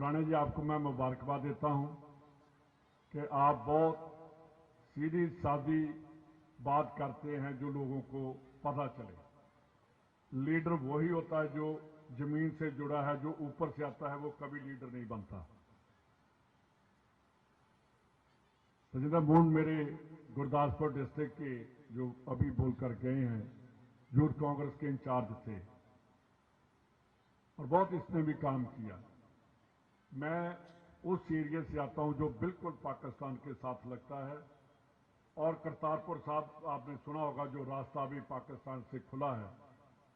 बुढ़ाने जी, आपको मैं मुबारकबाद देता हूं कि आप बहुत सीधी सादी बात करते हैं जो लोगों को पता चले। लीडर वही होता है जो जमीन से जुड़ा है, जो ऊपर से आता है, वो कभी लीडर नहीं बनता। तजिंदर मून मेरे गुरदासपुर डिस्ट्रिक्ट के जो अभी बोलकर गए हैं, यूथ कांग्रेस के इंचार्ज थे और बहुत इसने भी काम किया। मैं उस एरिया से आता हूं जो बिल्कुल पाकिस्तान के साथ लगता है, और करतारपुर साहब आपने सुना होगा, जो रास्ता भी पाकिस्तान से खुला है,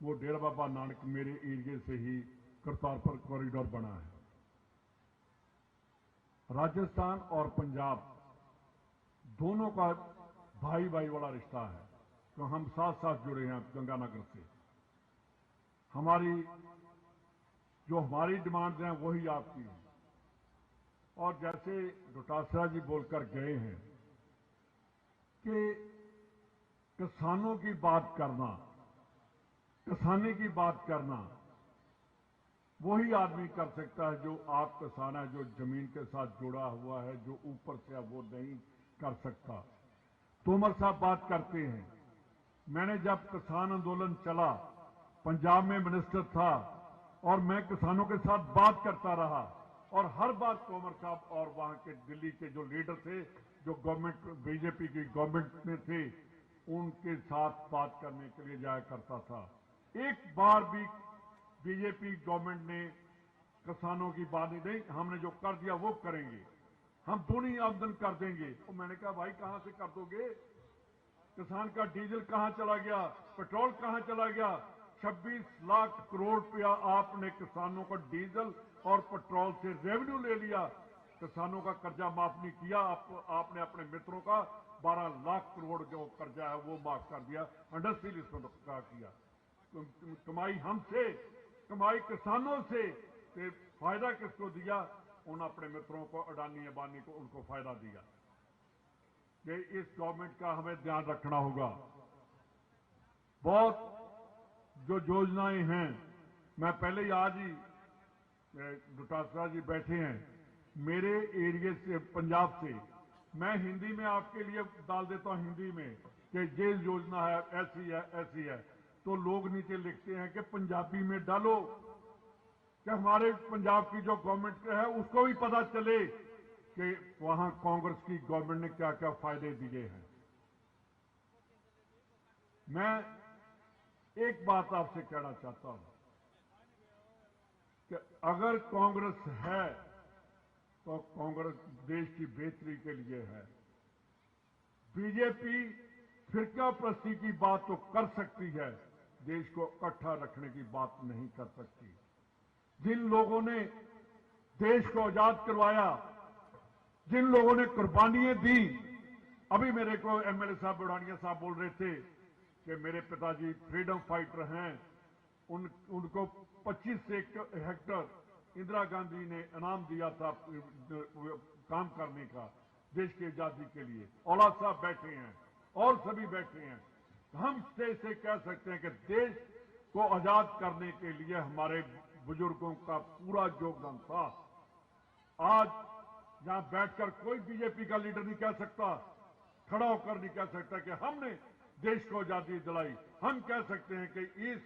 वो डेरा बाबा नानक मेरे एरिया से ही करतारपुर कॉरिडोर बना है। राजस्थान और पंजाब दोनों का भाई भाई वाला रिश्ता है, तो हम साथ साथ जुड़े हैं गंगानगर से। जो हमारी डिमांड्स हैं वही आपकी हैं। और जैसे डोटासरा जी बोलकर गए हैं कि किसानों की बात करना, किसानी की बात करना वही आदमी कर सकता है जो आप किसान है, जो जमीन के साथ जुड़ा हुआ है, जो ऊपर से वो नहीं कर सकता। तोमर साहब बात करते हैं, मैंने जब किसान आंदोलन चला, पंजाब में मिनिस्टर था और मैं किसानों के साथ बात करता रहा, और हर बार तोमर साहब और वहां के दिल्ली के जो लीडर थे, जो गवर्नमेंट बीजेपी की गवर्नमेंट में थे, उनके साथ बात करने के लिए जाया करता था। एक बार भी बीजेपी गवर्नमेंट ने किसानों की बात नहीं, हमने जो कर दिया वो करेंगे, हम दूनी आमदन कर देंगे। तो मैंने कहा भाई कहां से कर दोगे? किसान का डीजल कहां चला गया, पेट्रोल कहां चला गया? 26 लाख करोड़ रुपया आपने किसानों को डीजल और पेट्रोल से रेवेन्यू ले लिया, किसानों का कर्जा माफ नहीं किया। आपने अपने मित्रों का 12 लाख करोड़ जो कर्जा है वो माफ कर दिया, इंडस्ट्रियलिस्ट का किया। कमाई हमसे, कमाई किसानों से, फायदा किसको दिया? उन अपने मित्रों को, अडानी अंबानी को, उनको फायदा दिया। कि इस गवर्नमेंट का हमें ध्यान रखना होगा। बहुत जो योजनाएं हैं, मैं पहले ही आज ही डोटासरा जी बैठे हैं मेरे एरिया से, पंजाब से, मैं हिंदी में आपके लिए डाल देता हूं, हिंदी में कि ये योजना है, ऐसी है, ऐसी है, तो लोग नीचे लिखते हैं कि पंजाबी में डालो कि हमारे पंजाब की जो गवर्नमेंट है उसको भी पता चले कि वहां कांग्रेस की गवर्नमेंट ने क्या क्या फायदे दिए हैं। मैं एक बात आपसे कहना चाहता हूं कि अगर कांग्रेस है तो कांग्रेस देश की बेहतरी के लिए है। बीजेपी फिरकाप्रस्ती की बात तो कर सकती है, देश को इकट्ठा रखने की बात नहीं कर सकती। जिन लोगों ने देश को आजाद करवाया, जिन लोगों ने कुर्बानियां दी, अभी मेरे को एमएलए साहब बुढ़ानिया साहब बोल रहे थे कि मेरे पिताजी फ्रीडम फाइटर हैं, उनको 25 हेक्टर इंदिरा गांधी ने इनाम दिया था काम करने का देश की आजादी के लिए। औलाद साहब बैठे हैं और सभी बैठे हैं। हम स्टेज से कह सकते हैं कि देश को आजाद करने के लिए हमारे बुजुर्गों का पूरा योगदान था। आज यहां बैठकर कोई बीजेपी का लीडर नहीं कह सकता, खड़ा होकर नहीं कह सकता कि हमने देश को आजादी दिलाई। हम कह सकते हैं कि इस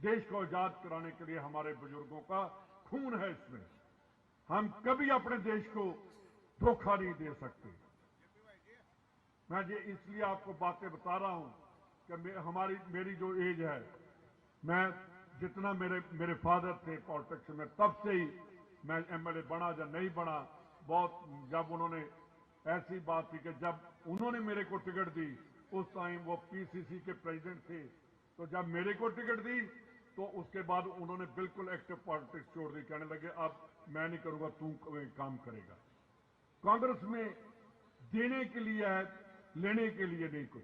देश को आजाद कराने के लिए हमारे बुजुर्गों का खून है इसमें। हम कभी अपने देश को धोखा नहीं दे सकते। मैं ये इसलिए आपको बातें बता रहा हूं कि मेरी जो एज है, मैं जितना मेरे फादर थे पॉलिटिक्स में, तब से ही मैं एमएलए बना या नहीं बना। बहुत जब उन्होंने ऐसी बात थी कि जब उन्होंने मेरे को टिकट दी, उस टाइम वो पीसीसी के प्रेसिडेंट थे, तो जब मेरे को टिकट दी तो उसके बाद उन्होंने बिल्कुल एक्टिव पॉलिटिक्स छोड़ दी। कहने लगे अब मैं नहीं करूंगा, तू काम करेगा। कांग्रेस में देने के लिए है, लेने के लिए नहीं कुछ।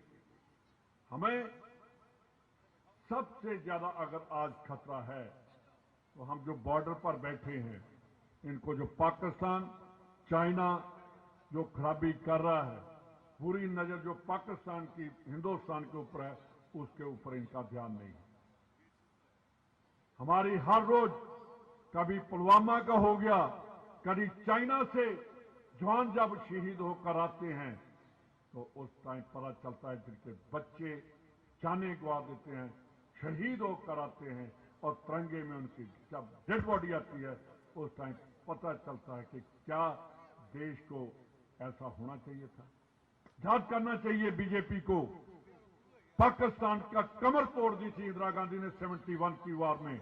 हमें सबसे ज्यादा अगर आज खतरा है तो हम जो बॉर्डर पर बैठे हैं, इनको जो पाकिस्तान, चाइना जो खराबी कर रहा है, पूरी नजर जो पाकिस्तान की हिंदुस्तान के ऊपर है, उसके ऊपर इनका ध्यान नहीं है। हमारी हर रोज कभी पुलवामा का हो गया, कभी चाइना से जवान जब शहीद होकर आते हैं तो उस टाइम पता चलता है जिनके बच्चे जाने गवा देते हैं, शहीद होकर आते हैं, और तिरंगे में उनकी जब डेड बॉडी आती है उस टाइम पता चलता है कि क्या देश को ऐसा होना चाहिए था। याद करना चाहिए बीजेपी को, पाकिस्तान का कमर तोड़ दी थी इंदिरा गांधी ने 71 की वार में,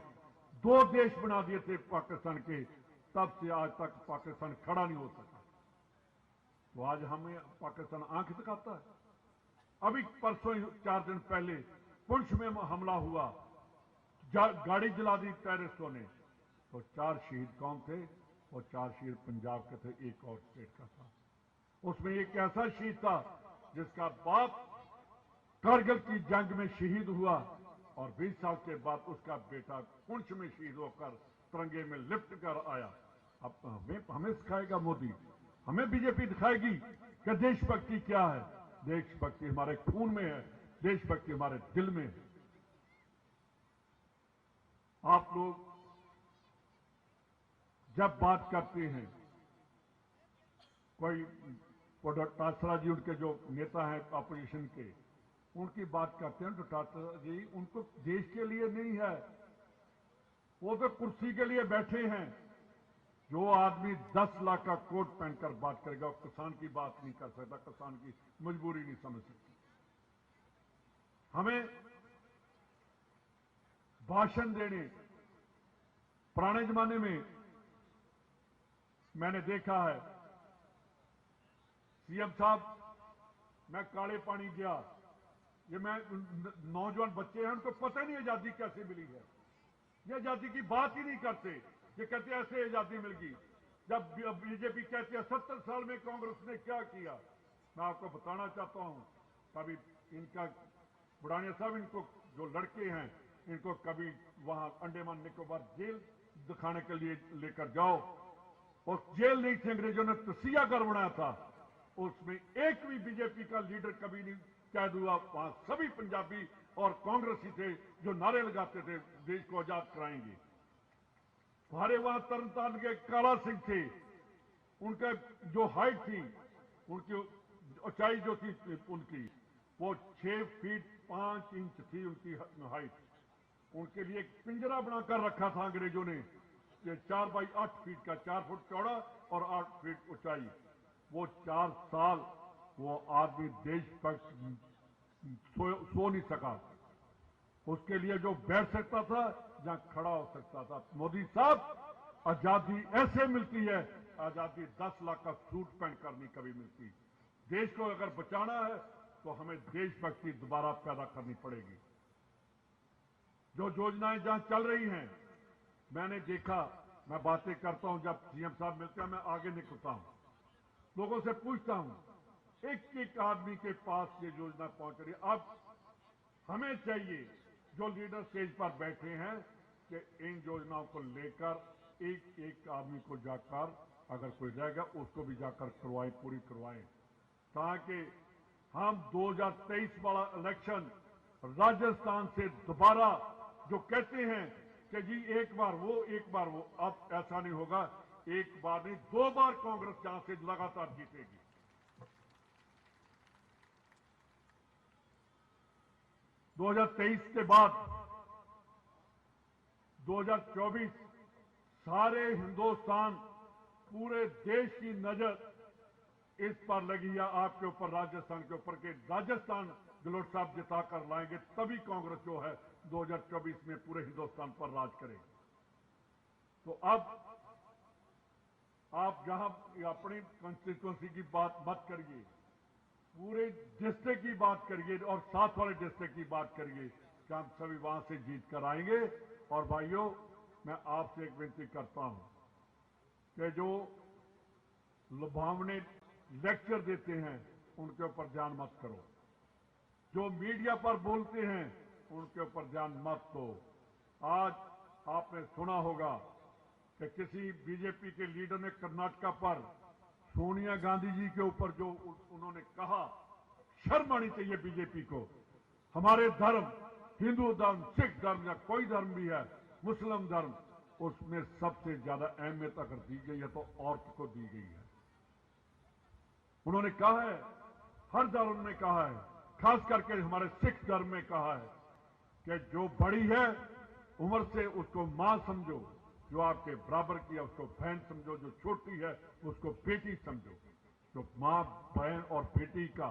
2 देश बना दिए थे पाकिस्तान के, तब से आज तक पाकिस्तान खड़ा नहीं हो सका। तो आज हमें पाकिस्तान आंख दिखाता है। अभी परसों 4 दिन पहले पुंछ में हमला हुआ, गाड़ी जला दी टेररिस्टों ने, तो 4 शहीद कौन थे? वो 4 शहीद पंजाब के थे, एक और स्टेट का था। उसमें एक ऐसा शहीद था जिसका बाप कारगिल की जंग में शहीद हुआ और 20 साल के बाद उसका बेटा पुंछ में शहीद होकर तिरंगे में लिपट कर आया। अब हमें सिखाएगा मोदी, हमें बीजेपी दिखाएगी कि देशभक्ति क्या है। देशभक्ति हमारे खून में है, देशभक्ति हमारे दिल में है। आप लोग जब बात करते हैं, कोई डोटासरा जी उनके जो नेता हैं अपोजिशन के, उनकी बात करते हैं, डोटासरा जी उनको देश के लिए नहीं है, वो तो कुर्सी के लिए बैठे हैं। जो आदमी 10 लाख का कोट पहनकर बात करेगा वो किसान की बात नहीं कर सकता, किसान की मजबूरी नहीं समझ सकता। हमें भाषण देने, पुराने जमाने में मैंने देखा है, सीएम साहब मैं काले पानी गया, ये मैं नौजवान बच्चे हैं उनको पता नहीं आजादी कैसे मिली है, ये आजादी की बात ही नहीं करते, ये कहते ऐसे आजादी मिल गई। जब बीजेपी कहती है 70 साल में कांग्रेस ने क्या किया, मैं आपको बताना चाहता हूं, कभी इनका बुढ़ानिया साहब, इनको जो लड़के हैं इनको कभी वहां अंडमान निकोबार जेल दिखाने के लिए लेकर जाओ। उस जेल नहीं थी, अंग्रेजों ने तसिया घर बनाया था, उसमें एक भी बीजेपी का लीडर कभी नहीं कैद हुआ। वहां सभी पंजाबी और कांग्रेसी थे जो नारे लगाते थे देश को आजाद कराएंगे। हमारे वहां तरनतारन के काला सिंह थे, उनका जो हाइट थी, उनकी ऊंचाई जो थी उनकी, वो 6 फीट 5 इंच थी उनकी हाइट। उनके लिए एक पिंजरा बनाकर रखा था अंग्रेजों ने, 4 बाई 8 फीट का, 4 फुट चौड़ा और 8 फीट ऊंचाई। वो 4 साल वो आदमी देशभक्त सो नहीं सका। उसके लिए जो बैठ सकता था, जहां खड़ा हो सकता था। मोदी साहब, आजादी ऐसे मिलती है, आजादी 10 लाख का सूट पहनकर नहीं कभी मिलती। देश को अगर बचाना है तो हमें देशभक्ति दोबारा पैदा करनी पड़ेगी। जो योजनाएं जहां चल रही हैं, मैंने देखा, मैं बातें करता हूं, जब सीएम साहब मिलते हैं मैं आगे निकलता हूं, लोगों से पूछता हूं, एक एक आदमी के पास ये योजना पहुंच रही है। अब हमें चाहिए जो लीडर स्टेज पर बैठे हैं कि इन योजनाओं को लेकर एक एक आदमी को जाकर, अगर कोई रहेगा उसको भी जाकर करवाएं, पूरी करवाएं, ताकि हम 2023 वाला इलेक्शन राजस्थान से दोबारा, जो कहते हैं कि जी एक बार वो एक बार वो, अब ऐसा नहीं होगा। एक बार नहीं, 2 बार कांग्रेस जहां से लगातार जीतेगी। दो 2023 के बाद 2024 सारे हिंदुस्तान, पूरे देश की नजर इस पर लगी है, आपके ऊपर, राजस्थान के ऊपर, के राजस्थान गहलोत साहब जिताकर लाएंगे, तभी कांग्रेस जो है 2024 में पूरे हिंदुस्तान पर राज करेगी। तो अब आप जहां अपनी कंस्टिट्यूंसी की बात मत करिए, पूरे डिस्ट्रिक्ट की बात करिए और साथ वाले डिस्ट्रिक्ट की बात करिए कि हम सभी वहां से जीत कर आएंगे। और भाइयों, मैं आपसे एक विनती करता हूं कि जो लुभावने लेक्चर देते हैं उनके ऊपर ध्यान मत करो, जो मीडिया पर बोलते हैं उनके ऊपर ध्यान मत दो। आज आपने सुना होगा कि किसी बीजेपी के लीडर ने कर्नाटका पर सोनिया गांधी जी के ऊपर जो उन्होंने कहा, शर्म आनी चाहिए बीजेपी को। हमारे धर्म, हिंदू धर्म, सिख धर्म या कोई धर्म भी है, मुस्लिम धर्म, उसमें सबसे ज्यादा अहमियत अगर दी गई है तो औरत को दी गई है। उन्होंने कहा है, हर धर्म में कहा है, खास करके हमारे सिख धर्म में कहा है कि जो बड़ी है उम्र से उसको मां समझो, जो आपके बराबर की है उसको बहन समझो, जो छोटी है उसको बेटी समझो। जो मां, बहन और बेटी का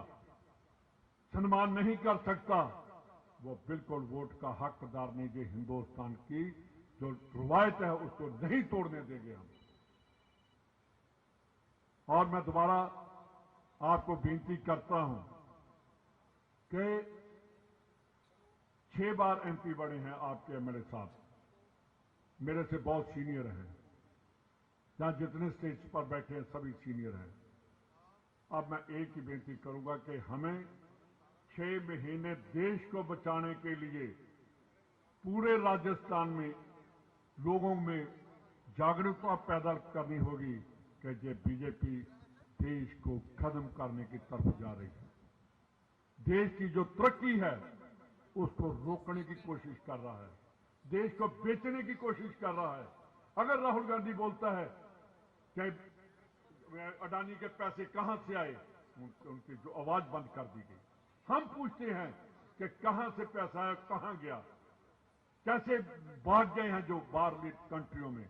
सम्मान नहीं कर सकता वो बिल्कुल वोट का हकदार नहीं। जो हिंदुस्तान की जो रवायत है उसको नहीं तोड़ने देंगे हम। और मैं दोबारा आपको बेनती करता हूं कि 6 बार एमपी बने हैं आपके एमएलए साहब, मेरे से बहुत सीनियर हैं, जहां जितने स्टेज पर बैठे हैं सभी सीनियर हैं। अब मैं एक ही बेनती करूंगा कि हमें 6 महीने देश को बचाने के लिए पूरे राजस्थान में लोगों में जागरूकता पैदा करनी होगी कि ये बीजेपी देश को खत्म करने की तरफ जा रही है। देश की जो तरक्की है उसको रोकने की कोशिश कर रहा है, देश को बेचने की कोशिश कर रहा है। अगर राहुल गांधी बोलता है कि अडानी के पैसे कहां से आए, उनकी जो आवाज बंद कर दी गई। हम पूछते हैं कि कहां से पैसा आया, कहां गया, कैसे भाग गए हैं जो बाहरली कंट्रियों में,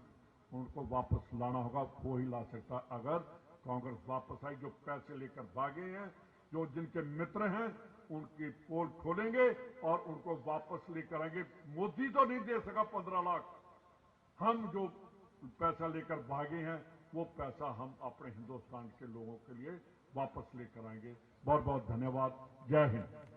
उनको वापस लाना होगा। वो ही ला सकता अगर कांग्रेस वापस आई। जो पैसे लेकर भागे हैं, जो जिनके मित्र हैं, उनकी पोल खोलेंगे और उनको वापस लेकर आएंगे। मोदी तो नहीं दे सका 15 लाख, हम जो पैसा लेकर भागे हैं वो पैसा हम अपने हिंदुस्तान के लोगों के लिए वापस लेकर आएंगे। बहुत बहुत धन्यवाद। जय हिंद।